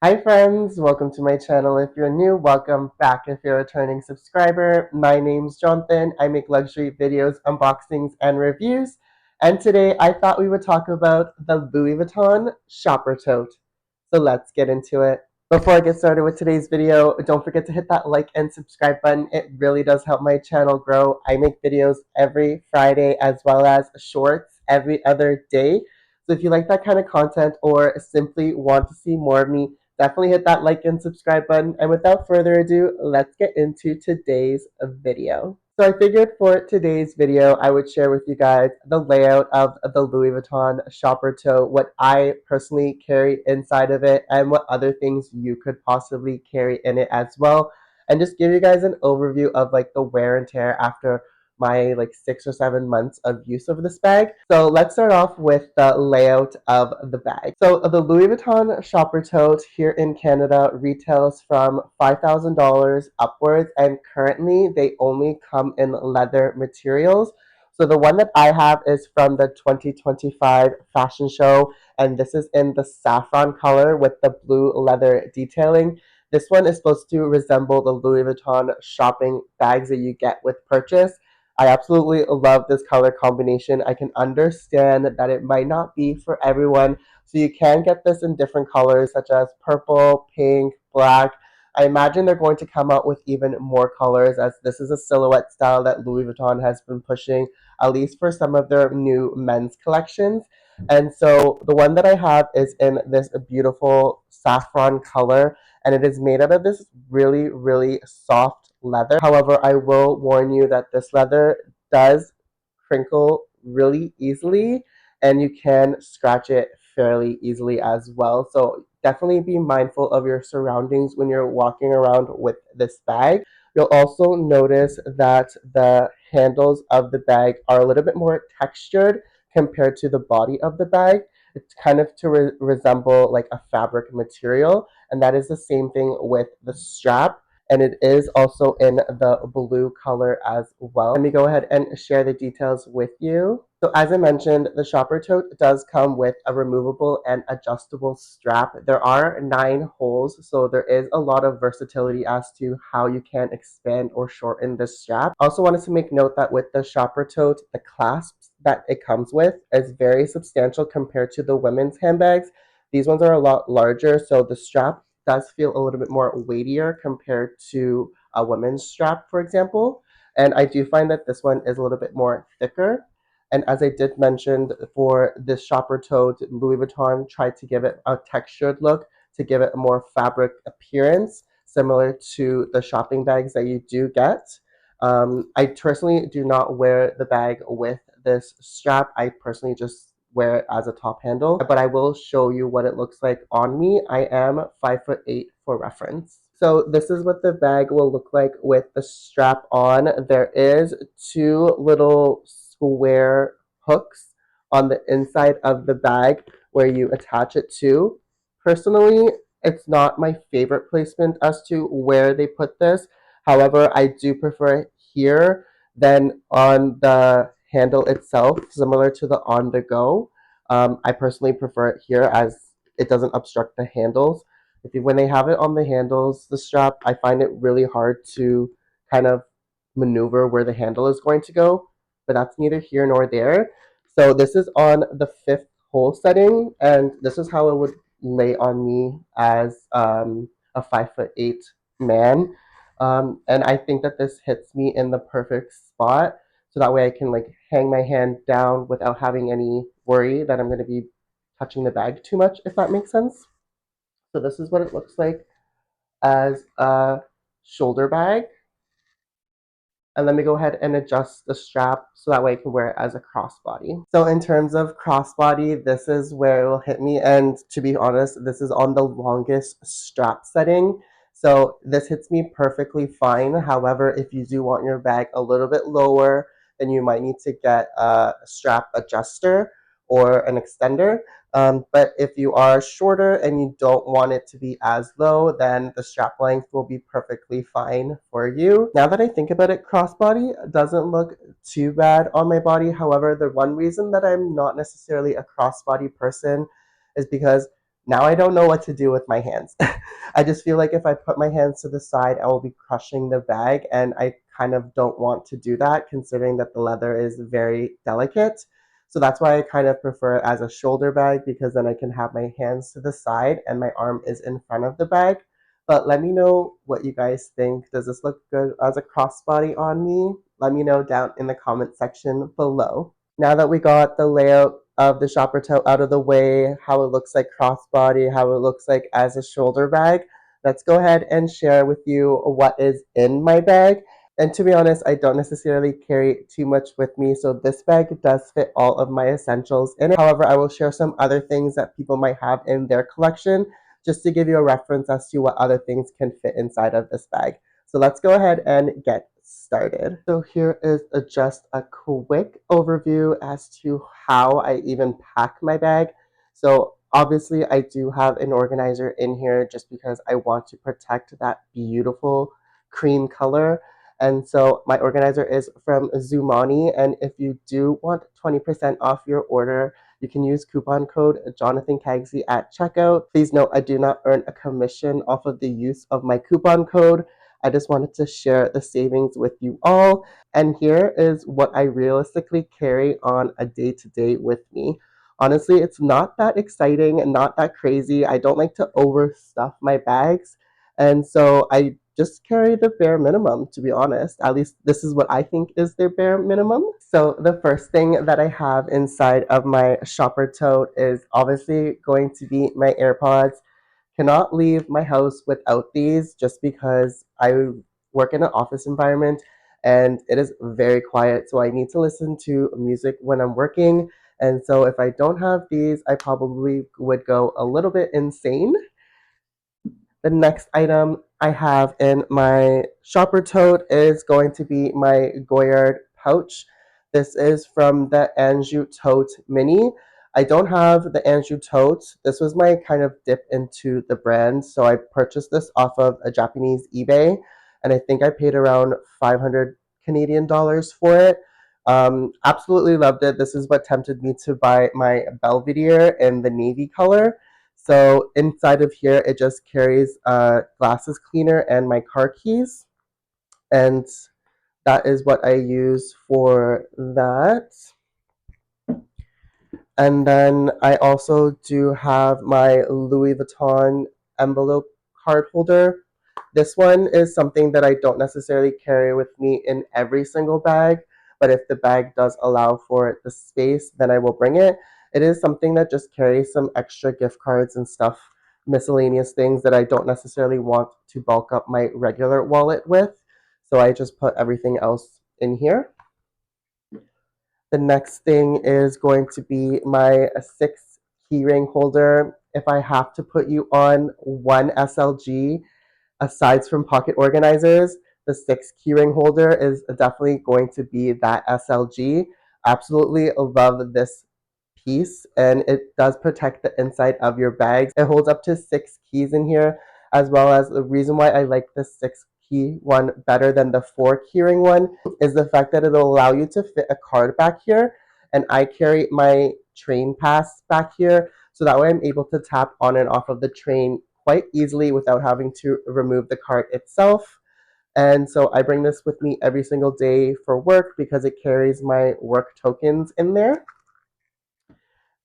Hi friends, welcome to my channel. If you're new, welcome back. If you're a returning subscriber, my name's Jonathan. I make luxury videos, unboxings, and reviews. And today I thought we would talk about the Louis Vuitton shopper tote. So let's get into it. Before I get started with today's video, don't forget to hit that like and subscribe button. It really does help my channel grow. I make videos every Friday as well as shorts every other day. So if you like that kind of content or simply want to see more of me, definitely hit that like and subscribe button. And without further ado, let's get into today's video. So I figured for today's video, I would share with you guys the layout of the Louis Vuitton shopper tote, what I personally carry inside of it, and what other things you could possibly carry in it as well. And just give you guys an overview of like the wear and tear after my like 6 or 7 months of use of this bag. So let's start off with the layout of the bag. So the Louis Vuitton shopper tote here in Canada retails from $5,000 upwards, and currently they only come in leather materials. So the one that I have is from the 2025 fashion show, and this is in the saffron color with the blue leather detailing. This one is supposed to resemble the Louis Vuitton shopping bags that you get with purchase. I absolutely love this color combination. I can understand that it might not be for everyone, so you can get this in different colors such as purple, pink, black. I imagine they're going to come out with even more colors as this is a silhouette style that Louis Vuitton has been pushing, at least for some of their new men's collections. And so the one that I have is in this beautiful saffron color, and it is made out of this really, really soft leather. However, I will warn you that this leather does crinkle really easily, and you can scratch it fairly easily as well. So definitely be mindful of your surroundings when you're walking around with this bag. You'll also notice that the handles of the bag are a little bit more textured compared to the body of the bag. It's kind of to resemble like a fabric material, and that is the same thing with the strap, and it is also in the blue color as well. Let me go ahead and share the details with you. So as I mentioned, the shopper tote does come with a removable and adjustable strap. There are 9 holes, so there is a lot of versatility as to how you can expand or shorten this strap. I also wanted to make note that with the shopper tote, the clasps that it comes with is very substantial compared to the women's handbags. These ones are a lot larger, so the strap does feel a little bit more weightier compared to a women's strap, for example. And I do find that this one is a little bit more thicker. And as I did mention, for this shopper tote, Louis Vuitton tried to give it a textured look to give it a more fabric appearance, similar to the shopping bags that you do get. I personally do not wear the bag with this strap. I personally just wear it as a top handle, but I will show you what it looks like on me. I am 5'8" for reference. So this is what the bag will look like with the strap on. There is 2 little square hooks on the inside of the bag where you attach it to. Personally, it's not my favorite placement as to where they put this. However, I do prefer it here than on the handle itself, similar to the on the go. I personally prefer it here as it doesn't obstruct the handles. When they have it on the handles, the strap, I find it really hard to kind of maneuver where the handle is going to go, but that's neither here nor there. So this is on the 5th hole setting, and this is how it would lay on me as a 5'8" man. And I think that this hits me in the perfect spot, so that way I can like hang my hand down without having any worry that I'm going to be touching the bag too much, if that makes sense. So this is what it looks like as a shoulder bag. And let me go ahead and adjust the strap so that way I can wear it as a crossbody. So in terms of crossbody, this is where it will hit me. And to be honest, this is on the longest strap setting. So this hits me perfectly fine. However, if you do want your bag a little bit lower, then you might need to get a strap adjuster or an extender. But if you are shorter and you don't want it to be as low, then the strap length will be perfectly fine for you. Now that I think about it, crossbody doesn't look too bad on my body. However, the one reason that I'm not necessarily a crossbody person is because Now I don't know what to do with my hands. I just feel like if I put my hands to the side, I will be crushing the bag, and I kind of don't want to do that considering that the leather is very delicate. So that's why I kind of prefer it as a shoulder bag, because then I can have my hands to the side and my arm is in front of the bag. But let me know what you guys think. Does this look good as a crossbody on me? Let me know down in the comment section below. Now that we got the layout of the shopper tote out of the way, how it looks like crossbody, how it looks like as a shoulder bag, let's go ahead and share with you what is in my bag. And to be honest, I don't necessarily carry too much with me, so this bag does fit all of my essentials in it. However, I will share some other things that people might have in their collection just to give you a reference as to what other things can fit inside of this bag. So let's go ahead and get started. So here is just a quick overview as to how I even pack my bag. So obviously I do have an organizer in here just because I want to protect that beautiful cream color. And so my organizer is from Zoomoni. And if you do want 20% off your order, you can use coupon code JOHNNKKAG at checkout. Please note I do not earn a commission off of the use of my coupon code. I just wanted to share the savings with you all. And here is what I realistically carry on a day-to-day with me. Honestly, it's not that exciting and not that crazy. I don't like to overstuff my bags. And so I just carry the bare minimum, to be honest. At least this is what I think is their bare minimum. So the first thing that I have inside of my shopper tote is obviously going to be my AirPods. Cannot leave my house without these just because I work in an office environment and it is very quiet. So I need to listen to music when I'm working. And so if I don't have these, I probably would go a little bit insane. The next item I have in my shopper tote is going to be my Goyard pouch. This is from the Anjou Tote Mini. I don't have the Anjou Tote. This was my kind of dip into the brand. So I purchased this off of a Japanese eBay, and I think I paid around 500 Canadian dollars for it. Absolutely loved it. This is what tempted me to buy my Belvedere in the navy color. So inside of here, it just carries a glasses cleaner and my car keys. And that is what I use for that. And then I also do have my Louis Vuitton envelope card holder. This one is something that I don't necessarily carry with me in every single bag, but if the bag does allow for the space, then I will bring it. It is something that just carries some extra gift cards and stuff, miscellaneous things that I don't necessarily want to bulk up my regular wallet with. So I just put everything else in here. The next thing is going to be my 6 keyring holder. If I have to put you on one SLG, aside from pocket organizers, the 6 keyring holder is definitely going to be that SLG. Absolutely love this piece, and it does protect the inside of your bags. It holds up to 6 keys in here, as well as the reason why I like the 6 key one better than the 4 keyring one is the fact that it'll allow you to fit a card back here, and I carry my train pass back here, so that way I'm able to tap on and off of the train quite easily without having to remove the card itself. And so I bring this with me every single day for work because it carries my work tokens in there.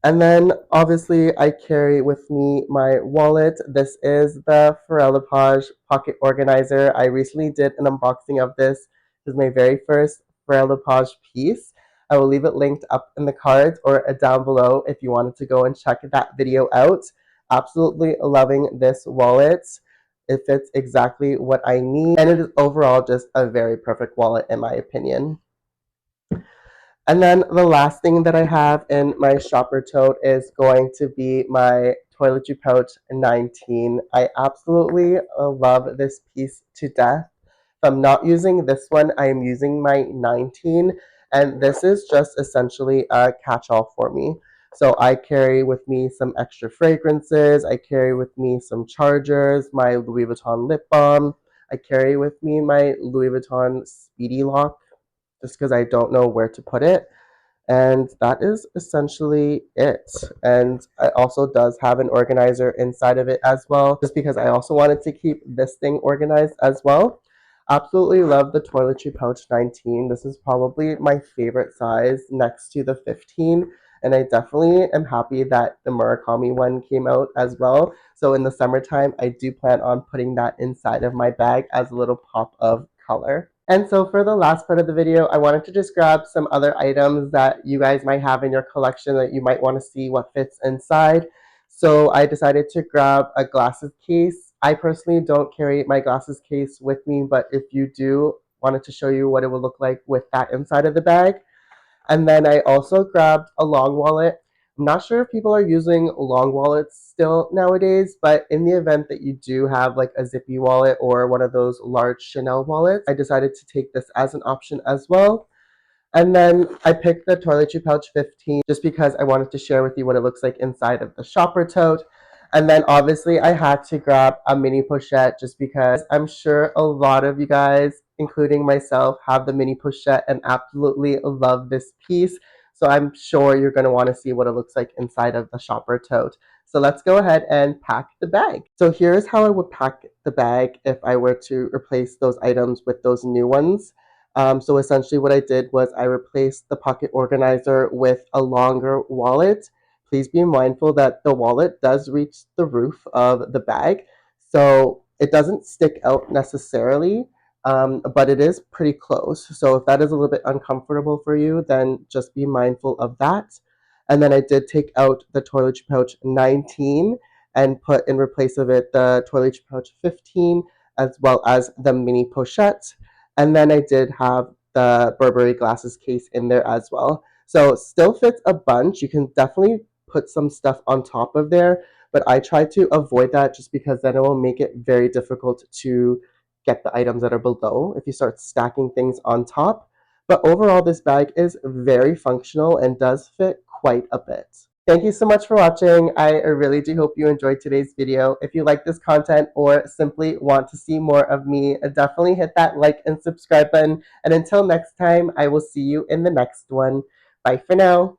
And then obviously I carry with me my wallet. This is the Pharrell Lepage pocket organizer. I recently did an unboxing of this. This is my very first Pharrell Lepage piece. I will leave it linked up in the cards or down below if you wanted to go and check that video out. Absolutely loving this wallet. It fits exactly what I need, and it is overall just a very perfect wallet in my opinion. And then the last thing that I have in my shopper tote is going to be my toiletry pouch 19. I absolutely love this piece to death. If I'm not using this one, I am using my 19, and this is just essentially a catch-all for me. So I carry with me some extra fragrances, I carry with me some chargers, my Louis Vuitton lip balm, I carry with me my Louis Vuitton Speedy Lock just because I don't know where to put it. And that is essentially it. And it also does have an organizer inside of it as well, just because I also wanted to keep this thing organized as well. Absolutely love the toiletry pouch 19. This is probably my favorite size next to the 15. And I definitely am happy that the Murakami one came out as well. So in the summertime, I do plan on putting that inside of my bag as a little pop of color. And so for the last part of the video, I wanted to just grab some other items that you guys might have in your collection that you might want to see what fits inside. So I decided to grab a glasses case. I personally don't carry my glasses case with me, but if you do, wanted to show you what it would look like with that inside of the bag. And then I also grabbed a long wallet. I'm not sure if people are using long wallets still nowadays, but in the event that you do have like a zippy wallet or one of those large Chanel wallets, I decided to take this as an option as well. And then I picked the toiletry pouch 15 just because I wanted to share with you what it looks like inside of the shopper tote. And then obviously I had to grab a mini pochette just because I'm sure a lot of you guys, including myself, have the mini pochette and absolutely love this piece. So I'm sure you're going to want to see what it looks like inside of the shopper tote. So let's go ahead and pack the bag. So here's how I would pack the bag if I were to replace those items with those new ones. So essentially what I did was I replaced the pocket organizer with a longer wallet. Please be mindful that the wallet does reach the roof of the bag. So it doesn't stick out necessarily, but it is pretty close. So if that is a little bit uncomfortable for you, then just be mindful of that. And then I did take out the toiletry pouch 19 and put in replace of it the toiletry pouch 15 as well as the mini pochette. And then I did have the Burberry glasses case in there as well. So still fits a bunch. You can definitely put some stuff on top of there, but I try to avoid that just because then it will make it very difficult to get the items that are below if you start stacking things on top. But overall, this bag is very functional and does fit quite a bit. Thank you so much for watching. I really do hope you enjoyed today's video. If you like this content or simply want to see more of me, definitely hit that like and subscribe button. And until next time, I will see you in the next one. Bye for now.